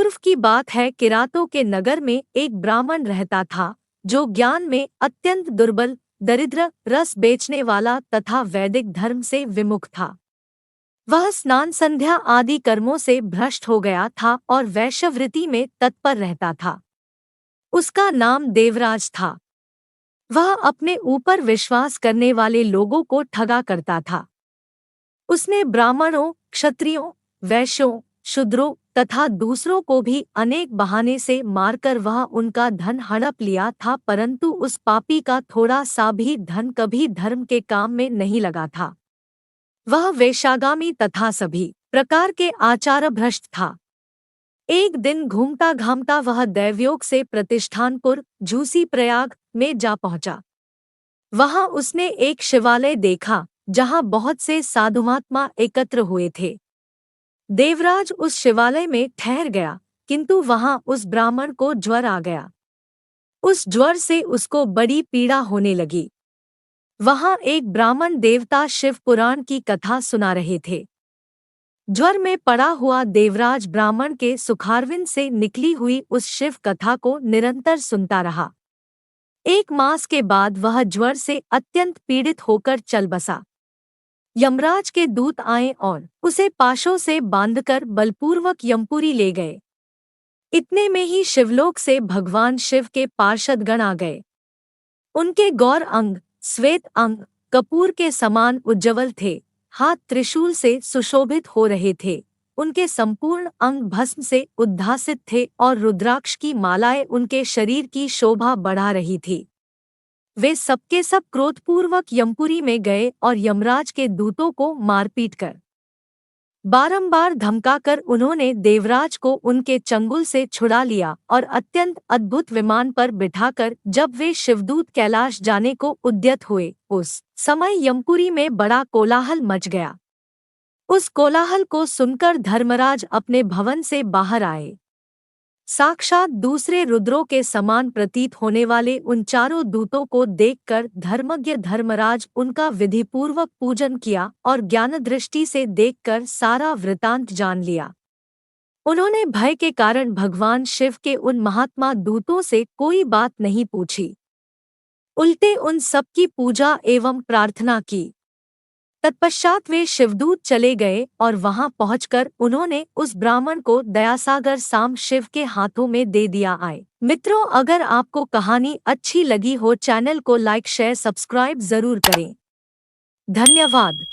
पूर्व की बात है, किरातों के नगर में एक ब्राह्मण रहता था जो ज्ञान में अत्यंत दुर्बल, दरिद्र, रस बेचने वाला तथा वैदिक धर्म से विमुख था। वह स्नान संध्या आदि कर्मों से भ्रष्ट हो गया था और वैश्यवृत्ति में तत्पर रहता था। उसका नाम देवराज था। वह अपने ऊपर विश्वास करने वाले लोगों को ठगा करता था। उसने ब्राह्मणों, क्षत्रियों, वैश्यों, शूद्रों तथा दूसरों को भी अनेक बहाने से मारकर वह उनका धन हड़प लिया था, परंतु उस पापी का थोड़ा सा भी धन कभी धर्म के काम में नहीं लगा था। वह वेश्यागामी तथा सभी प्रकार के आचार भ्रष्ट था। एक दिन घूमता घामता वह दैवयोग से प्रतिष्ठानपुर झूसी प्रयाग में जा पहुंचा। वहां उसने एक शिवालय देखा जहां बहुत से साधुमात्मा एकत्र हुए थे। देवराज उस शिवालय में ठहर गया, किंतु वहां उस ब्राह्मण को ज्वर आ गया। उस ज्वर से उसको बड़ी पीड़ा होने लगी। वहां एक ब्राह्मण देवता शिव पुराण की कथा सुना रहे थे। ज्वर में पड़ा हुआ देवराज ब्राह्मण के सुखारविंद से निकली हुई उस शिव कथा को निरंतर सुनता रहा। 1 मास के बाद वह ज्वर से अत्यंत पीड़ित होकर चल बसा। यमराज के दूत आए और उसे पाशों से बांधकर बलपूर्वक यमपुरी ले गए। इतने में ही शिवलोक से भगवान शिव के पार्षदगण आ गए। उनके गौर अंग, श्वेत अंग कपूर के समान उज्ज्वल थे, हाथ त्रिशूल से सुशोभित हो रहे थे। उनके संपूर्ण अंग भस्म से उद्भासित थे और रुद्राक्ष की मालाएं उनके शरीर की शोभा बढ़ा रही थी। वे सबके सब क्रोधपूर्वक यमपुरी में गए और यमराज के दूतों को मारपीट कर बारंबार धमकाकर उन्होंने देवराज को उनके चंगुल से छुड़ा लिया और अत्यंत अद्भुत विमान पर बिठाकर जब वे शिवदूत कैलाश जाने को उद्यत हुए, उस समय यमपुरी में बड़ा कोलाहल मच गया। उस कोलाहल को सुनकर धर्मराज अपने भवन से बाहर आए। साक्षात दूसरे रुद्रों के समान प्रतीत होने वाले उन चारों दूतों को देखकर धर्मज्ञ धर्मराज उनका विधिपूर्वक पूजन किया और ज्ञानदृष्टि से देखकर सारा वृतांत जान लिया। उन्होंने भय के कारण भगवान शिव के उन महात्मा दूतों से कोई बात नहीं पूछी, उल्टे उन सबकी पूजा एवं प्रार्थना की। तत्पश्चात वे शिवदूत चले गए और वहां पहुंचकर उन्होंने उस ब्राह्मण को दयासागर साम शिव के हाथों में दे दिया। आए मित्रों, अगर आपको कहानी अच्छी लगी हो, चैनल को लाइक शेयर सब्सक्राइब जरूर करें। धन्यवाद।